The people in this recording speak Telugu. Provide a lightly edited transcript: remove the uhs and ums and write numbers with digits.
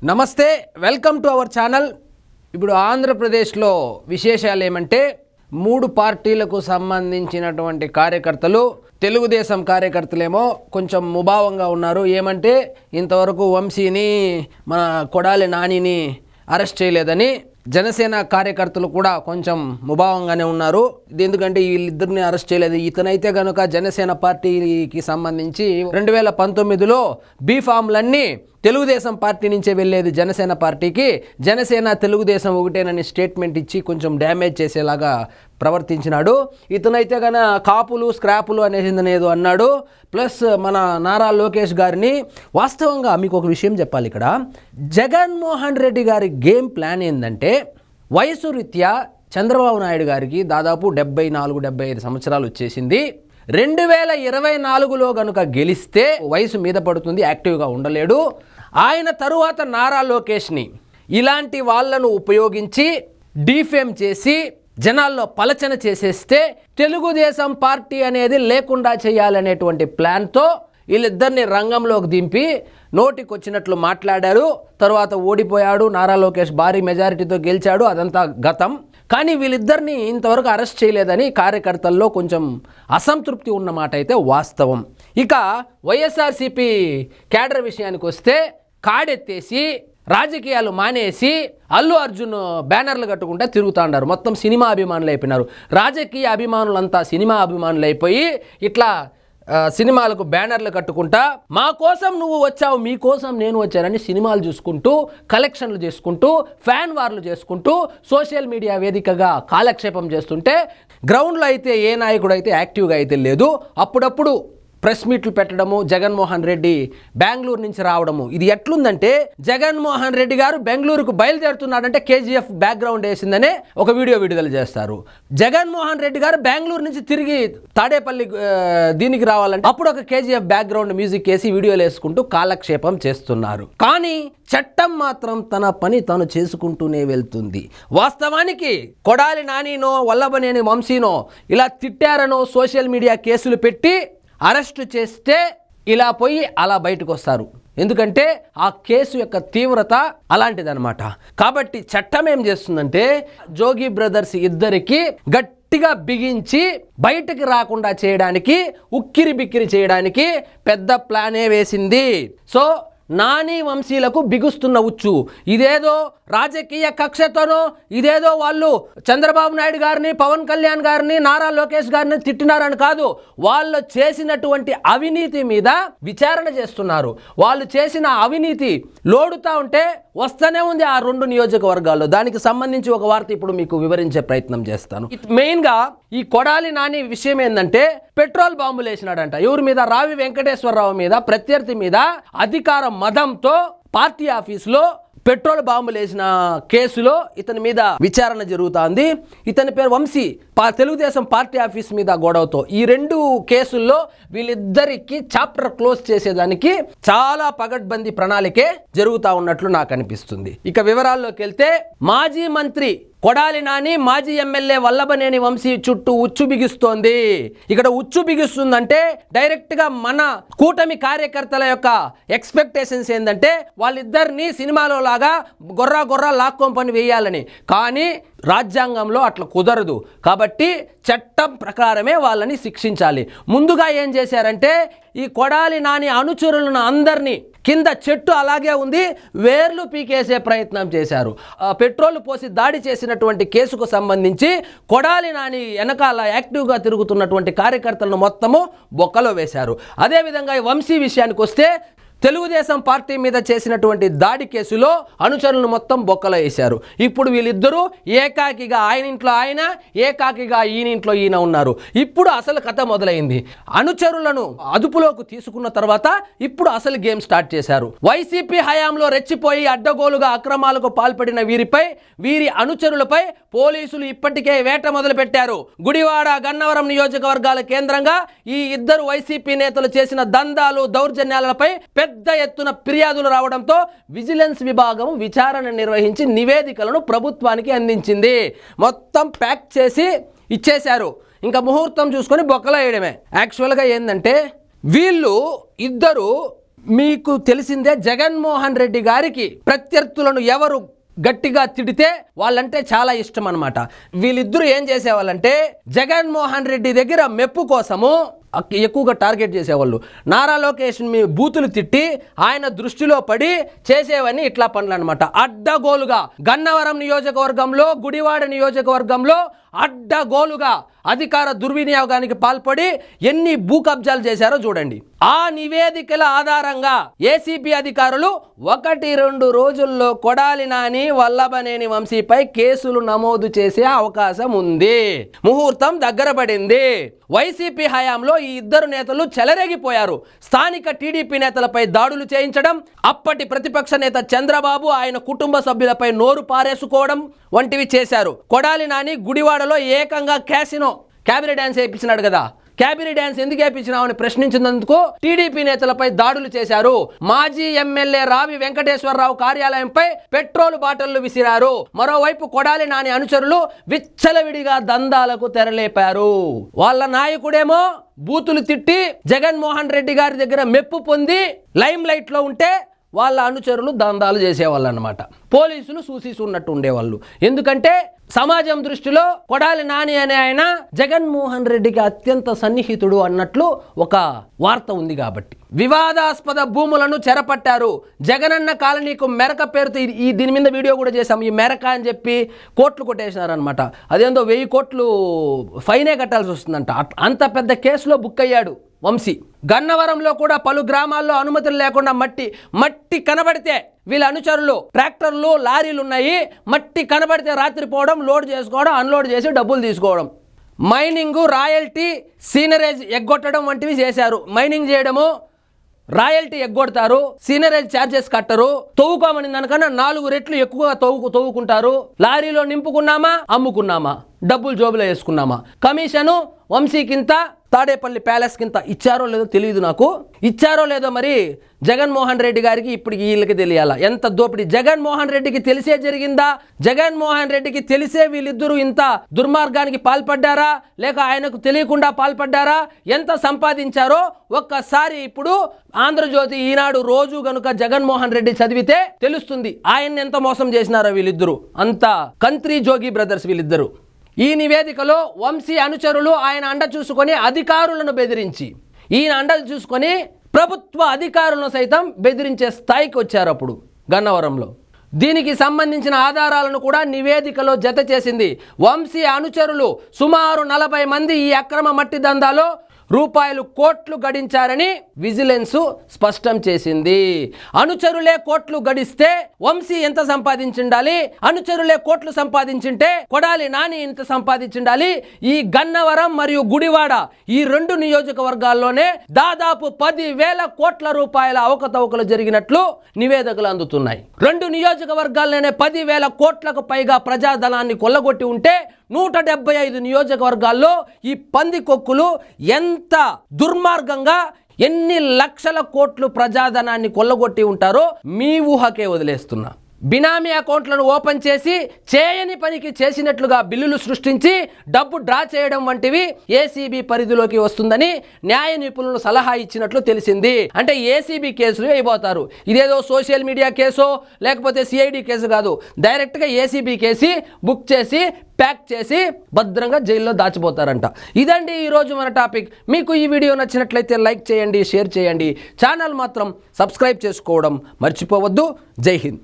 నమస్తే, వెల్కమ్ టు అవర్ ఛానల్. ఇప్పుడు ఆంధ్రప్రదేశ్లో విశేషాలు ఏమంటే, 3 పార్టీలకు సంబంధించినటువంటి కార్యకర్తలు, తెలుగుదేశం కార్యకర్తలేమో కొంచెం ముభావంగా ఉన్నారు. ఏమంటే ఇంతవరకు వంశీని, మన కొడాలి నానిని అరెస్ట్ చేయలేదని. జనసేన కార్యకర్తలు కూడా కొంచెం ముభావంగానే ఉన్నారు. ఎందుకంటే వీళ్ళిద్దరిని అరెస్ట్ చేయలేదు. ఇతనైతే కనుక జనసేన పార్టీకి సంబంధించి 2019లో బీఫామ్లన్నీ తెలుగుదేశం పార్టీ నుంచే వెళ్ళేది జనసేన పార్టీకి. జనసేన తెలుగుదేశం ఒకటేనని స్టేట్మెంట్ ఇచ్చి కొంచెం డ్యామేజ్ చేసేలాగా ప్రవర్తించినాడు. ఇతనైతే కనుక కాపులు స్క్రాపులు అనేసిందని ఏదో అన్నాడు. ప్లస్ మన నారా లోకేష్ గారిని, వాస్తవంగా మీకు ఒక విషయం చెప్పాలి. ఇక్కడ జగన్మోహన్ రెడ్డి గారి గేమ్ ప్లాన్ ఏంటంటే, వయసు రీత్యా చంద్రబాబు నాయుడు గారికి దాదాపు 74-75 సంవత్సరాలు వచ్చేసింది. 2024లో కనుక గెలిస్తే వయసు మీద పడుతుంది, యాక్టివ్గా ఉండలేడు. ఆయన తరువాత నారా లోకేష్ని ఇలాంటి వాళ్ళను ఉపయోగించి డీఫేమ్ చేసి జనాల్లో పలచన చేసేస్తే తెలుగుదేశం పార్టీ అనేది లేకుండా చేయాలనేటువంటి ప్లాన్తో వీళ్ళిద్దరిని రంగంలోకి దింపి నోటికొచ్చినట్లు మాట్లాడారు. తర్వాత ఓడిపోయాడు. నారా లోకేష్ భారీ మెజారిటీతో గెలిచాడు. అదంతా గతం. కానీ వీళ్ళిద్దరిని ఇంతవరకు అరెస్ట్ చేయలేదని కార్యకర్తల్లో కొంచెం అసంతృప్తి ఉన్నమాట అయితే వాస్తవం. ఇక వైఎస్ఆర్సీపీ క్యాడర్ విషయానికి వస్తే, కాడెత్తేసి రాజకీయాలు మానేసి అల్లు అర్జున్ బ్యానర్లు కట్టుకుంటే తిరుగుతూ ఉన్నారు. మొత్తం సినిమా అభిమానులు అయిపోయినారు. రాజకీయ అభిమానులంతా సినిమా అభిమానులు అయిపోయి ఇట్లా సినిమాలకు బ్యానర్లు కట్టుకుంటా, మా కోసం నువ్వు వచ్చావు, మీకోసం నేను వచ్చానని సినిమాలు చూసుకుంటూ, కలెక్షన్లు చేసుకుంటూ, ఫ్యాన్ వార్లు చేసుకుంటూ, సోషల్ మీడియా వేదికగా కాలక్షేపం చేస్తుంటే, గ్రౌండ్లో అయితే ఏ నాయకుడు అయితే యాక్టివ్గా అయితే లేదు. అప్పుడప్పుడు ప్రెస్ మీట్లు పెట్టడము, జగన్మోహన్ రెడ్డి బెంగళూరు నుంచి రావడము. ఇది ఎట్లుందంటే, జగన్మోహన్ రెడ్డి గారు బెంగళూరుకు బయలుదేరుతున్నాడంటే కేజీఎఫ్ బ్యాక్గ్రౌండ్ వేసిందనే ఒక వీడియో విడుదల చేస్తారు. జగన్మోహన్ రెడ్డి గారు బెంగళూరు నుంచి తిరిగి తాడేపల్లి దీనికి రావాలంటే అప్పుడు ఒక కేజీఎఫ్ బ్యాక్గ్రౌండ్ మ్యూజిక్ వేసి వీడియోలు వేసుకుంటూ కాలక్షేపం చేస్తున్నారు. కానీ చట్టం మాత్రం తన పని తను చేసుకుంటూనే వెళ్తుంది. వాస్తవానికి కొడాలి నానినో వల్లభనేని వంశీనో ఇలా తిట్టారనో సోషల్ మీడియా కేసులు పెట్టి అరెస్టు చేస్తే ఇలా పోయి అలా బయటకు వస్తారు. ఎందుకంటే ఆ కేసు యొక్క తీవ్రత అలాంటిదన్నమాట. కాబట్టి చట్టం ఏం చేస్తుందంటే, జోగి బ్రదర్స్ ఇద్దరికి గట్టిగా బిగించి బయటకు రాకుండా చేయడానికి, ఉక్కిరి బిక్కిరి చేయడానికి పెద్ద ప్లానే వేసింది. సో నాని వంశీలకు బిగుస్తున్న ఉచ్చు. ఇదేదో రాజకీయ కక్షతోనో, ఇదేదో వాళ్ళు చంద్రబాబు నాయుడు గారిని, పవన్ కళ్యాణ్ గారిని, నారా లోకేష్ గారిని తిట్టినారని కాదు. వాళ్ళు చేసినటువంటి అవినీతి మీద విచారణ చేస్తున్నారు. వాళ్ళు చేసిన అవినీతి లోడుతా ఉంటే వస్తూనే ఉంది ఆ 2 నియోజకవర్గాల్లో. దానికి సంబంధించి ఒక వార్త ఇప్పుడు మీకు వివరించే ప్రయత్నం చేస్తాను. మెయిన్గా ఈ కొడాలి నాని విషయం ఏంటంటే, పెట్రోల్ బాంబులు వేసినాడంట. ఎవరి మీద? రావి వెంకటేశ్వరరావు మీద, ప్రత్యర్థి మీద. అధికార మదంతో పార్టీ ఆఫీసులో పెట్రోల్ బాంబులు వేసిన కేసులో ఇతని మీద విచారణ జరుగుతోంది. ఇతని పేరు వంశీ. తెలుగుదేశం పార్టీ ఆఫీస్ మీద గొడవతో ఈ 2 కేసుల్లో వీళ్ళిద్దరికి చాప్టర్ క్లోజ్ చేసేదానికి చాలా పగడ్బందీ ప్రణాళికే జరుగుతూ ఉన్నట్లు నాకు అనిపిస్తుంది. ఇక వివరాల్లోకి వెళ్తే, మాజీ మంత్రి కొడాలి నాని, మాజీ ఎమ్మెల్యే వల్లభనేని వంశీ చుట్టూ ఉచ్చు బిగిస్తోంది. ఇక్కడ ఉచ్చు బిగిస్తుందంటే డైరెక్ట్గా మన కూటమి కార్యకర్తల యొక్క ఎక్స్పెక్టేషన్స్ ఏంటంటే, వాళ్ళిద్దరిని సినిమాలో లాగా గొర్రా లాక్కొని పని వేయాలని. కానీ రాజ్యాంగంలో అట్లా కుదరదు. కాబట్టి చట్టం ప్రకారమే వాళ్ళని శిక్షించాలి. ముందుగా ఏం చేశారంటే, ఈ కొడాలి నాని అనుచరులను అందరినీ కింద చెట్టు అలాగే ఉంది, వేర్లు పీకేసే ప్రయత్నం చేశారు. పెట్రోల్ పోసి దాడి చేసినటువంటి కేసుకు సంబంధించి కొడాలి నాని వెనకాల యాక్టివ్గా తిరుగుతున్నటువంటి కార్యకర్తలను మొత్తము బొక్కలో వేశారు. అదేవిధంగా ఈ వంశీ విషయానికి వస్తే, తెలుగుదేశం పార్టీ మీద చేసినటువంటి దాడి కేసులో అనుచరులను మొత్తం బొక్కలో వేశారు. ఇప్పుడు వీళ్ళిద్దరూ ఏకాకిగా ఆయన ఇంట్లో ఆయన, ఏకాకిగా ఈయన ఇంట్లో ఈయన ఉన్నారు. ఇప్పుడు అసలు కథ మొదలైంది. అనుచరులను అదుపులోకి తీసుకున్న తర్వాత ఇప్పుడు అసలు గేమ్ స్టార్ట్ చేశారు. వైసీపీ హయాంలో రెచ్చిపోయి అడ్డగోలుగా అక్రమాలకు పాల్పడిన వీరి అనుచరులపై పోలీసులు ఇప్పటికే వేట మొదలు పెట్టారు. గుడివాడ, గన్నవరం నియోజకవర్గాల కేంద్రంగా ఈ ఇద్దరు వైసీపీ నేతలు చేసిన దందాలు, దౌర్జన్యాలపై పెద్ద ఎత్తున ఫిర్యాదులు రావడంతో విజిలెన్స్ విభాగం విచారణ నిర్వహించి నివేదికలను ప్రభుత్వానికి అందించింది. మొత్తం ప్యాక్ చేసి ఇచ్చేశారు. ఇంకా ముహూర్తం చూసుకొని బొక్కలో వేయడమే. యాక్చువల్గా ఏంటంటే, వీళ్ళు ఇద్దరు మీకు తెలిసిందే జగన్మోహన్ రెడ్డి గారికి ప్రత్యర్థులను ఎవరు గట్టిగా తిడితే వాళ్ళంటే చాలా ఇష్టం అన్నమాట. వీళ్ళిద్దరూ ఏం చేసేవాళ్ళంటే జగన్మోహన్ రెడ్డి దగ్గర మెప్పు కోసము ఎక్కువగా టార్గెట్ చేసేవాళ్ళు. నారా లోకేష్ మీ బూతులు తిట్టి ఆయన దృష్టిలో పడి చేసేవన్నీ ఇట్లా పనులు అనమాట. అడ్డగోలుగా గన్నవరం నియోజకవర్గంలో, గుడివాడ నియోజకవర్గంలో అడ్డగోలుగా అధికార దుర్వినియోగానికి పాల్పడి ఎన్ని భూ కబ్జాలు చేశారో చూడండి. ఆ నివేదికల ఆధారంగా ఏసీబీ అధికారులు 1-2 రోజుల్లో కొడాలి నాని, వల్లభనేని వంశీపై కేసులు నమోదు చేసే అవకాశం ఉంది. ముహూర్తం దగ్గర పడింది. వైసీపీ హయాంలో ఈ ఇద్దరు నేతలు చెలరేగిపోయారు. స్థానిక టీడీపీ నేతలపై దాడులు చేయించడం, అప్పటి ప్రతిపక్ష నేత చంద్రబాబు ఆయన కుటుంబ సభ్యులపై నోరు పారేసుకోవడం వంటివి చేశారు. కొడాలి నాని గుడివాడలో ఏకంగా క్యాబినెట్ డ్యాన్స్ వేయించినాడు కదా. క్యాబినెట్ డ్యాన్స్ ఎందుకు వేయించినామని ప్రశ్నించినందుకు టీడీపీ నేతలపై దాడులు చేశారు. మాజీ ఎమ్మెల్యే రావి వెంకటేశ్వరరావు కార్యాలయంపై పెట్రోల్ బాటిళ్లు విసిరారు. మరోవైపు కొడాలి నాని అనుచరులు విచ్చలవిడిగా దందాలకు తెరలేపారు. వాళ్ళ నాయకుడేమో బూతులు తిట్టి జగన్మోహన్ రెడ్డి గారి దగ్గర మెప్పు పొంది లైమ్ లైట్ లో ఉంటే వాళ్ళ అనుచరులు దందాలు చేసేవాళ్ళు అన్నమాట. పోలీసులు చూసిస్తున్నట్టు ఉండేవాళ్ళు. ఎందుకంటే సమాజం దృష్టిలో కొడాలి నాని అనే ఆయన జగన్మోహన్ రెడ్డికి అత్యంత సన్నిహితుడు అన్నట్లు ఒక వార్త ఉంది కాబట్టి. వివాదాస్పద భూములను చెరపట్టారు. జగనన్న కాలనీకు మెరక పేరుతో దీని మీద వీడియో కూడా చేశాం. ఈ మెరక అని చెప్పి కోట్లు కొట్టేసినారనమాట. అదేందో 1000 కోట్లు ఫైనే కట్టాల్సి వస్తుందంట. అంత పెద్ద కేసులో బుక్ అయ్యాడు వంశీ. గన్నవరంలో కూడా పలు గ్రామాల్లో అనుమతులు లేకుండా మట్టి కనబడితే వీళ్ళ అనుచరులు ట్రాక్టర్లు, లారీలు ఉన్నాయి, మట్టి కనబడితే రాత్రి పోవడం, లోడ్ చేసుకోవడం, అన్లోడ్ చేసి డబ్బులు తీసుకోవడం. మైనింగ్, రాయల్టీ, సీనరేజ్ ఎగ్గొట్టడం వంటివి చేశారు. మైనింగ్ చేయడము, రాయల్టీ ఎగ్గొడతారు, సీనరేజ్ ఛార్జెస్ కట్టరు. తవ్వుకోమని దానికన్నా 4 రెట్లు ఎక్కువ తవ్వుకుంటారు. లారీలో నింపుకున్నామా, అమ్ముకున్నామా, డబ్బులు జోబులో వేసుకున్నామా. కమిషను వంశీకింత, తాడేపల్లి ప్యాలెస్ కింద ఇచ్చారో లేదో తెలియదు నాకు. ఇచ్చారో లేదో మరి జగన్మోహన్ రెడ్డి గారికి ఇప్పటికి వీళ్ళకి తెలియాలా ఎంత దోపిడీ. జగన్మోహన్ రెడ్డికి తెలిసే జరిగిందా? జగన్మోహన్ రెడ్డికి తెలిసే వీళ్ళిద్దరూ ఇంత దుర్మార్గానికి పాల్పడ్డారా, లేక ఆయనకు తెలియకుండా పాల్పడ్డారా? ఎంత సంపాదించారో ఒక్కసారి ఇప్పుడు ఆంధ్రజ్యోతి, ఈనాడు రోజు గనుక జగన్మోహన్ రెడ్డి చదివితే తెలుస్తుంది ఆయన్ని ఎంత మోసం చేసినారో వీళ్ళిద్దరూ. అంత కంత్రి జోగి బ్రదర్స్ వీళ్ళిద్దరూ. ఈ నివేదికలో వంశీ అనుచరులు ఆయన అండ చూసుకొని అధికారులను బెదిరించి, ఈయన అండ చూసుకొని ప్రభుత్వ అధికారులను సైతం బెదిరించే స్థాయికి వచ్చారు అప్పుడు గన్నవరంలో. దీనికి సంబంధించిన ఆధారాలను కూడా నివేదికలో జత చేసింది. వంశీ అనుచరులు సుమారు 40 మంది ఈ అక్రమ మట్టి దందాలో రూపాయలు కోట్లు గడించారని విజిలెన్స్ స్పష్టం చేసింది. అనుచరులే కోట్లు గడిస్తే వంశీ ఎంత సంపాదించిండాలి? అనుచరులే కోట్లు సంపాదించింటే కొడాలి నాని ఎంత సంపాదించిండాలి? ఈ గన్నవరం మరియు గుడివాడ ఈ 2 నియోజకవర్గాల్లోనే దాదాపు 10,000 కోట్ల రూపాయల అవకతవకలు జరిగినట్లు నివేదికలు అందుతున్నాయి. 2 నియోజకవర్గాల్లోనే 10,000 కోట్లకు పైగా ప్రజాధనాన్ని కొల్లగొట్టి ఉంటే 175 నియోజకవర్గాల్లో ఈ పందికొక్కులు ఎంత దుర్మార్గంగా ఎన్ని లక్షల కోట్లు ప్రజాధనాన్ని కొల్లగొట్టి ఉంటారో మీ ఊహకే వదిలేస్తున్నా. బినామీ అకౌంట్లను ఓపెన్ చేసి చేయని పనికి చేసినట్లుగా బిల్లులు సృష్టించి డబ్బు డ్రా చేయడం వంటివి ఏసీబీ పరిధిలోకి వస్తుందని న్యాయ నిపుణులు సలహా ఇచ్చినట్లు తెలిసింది. అంటే ఏసీబీ కేసులు వేయబోతారు. ఇదేదో సోషల్ మీడియా కేసో లేకపోతే సిఐడి కేసు కాదు, డైరెక్ట్గా ఏసీబీ కేసి బుక్ చేసి ప్యాక్ చేసి భద్రంగా జైల్లో దాచిపోతారంట. ఇదండి ఈరోజు మన టాపిక్. మీకు ఈ వీడియో నచ్చినట్లయితే లైక్ చేయండి, షేర్ చేయండి. ఛానల్ మాత్రం సబ్స్క్రైబ్ చేసుకోవడం మర్చిపోవద్దు. జై హింద్.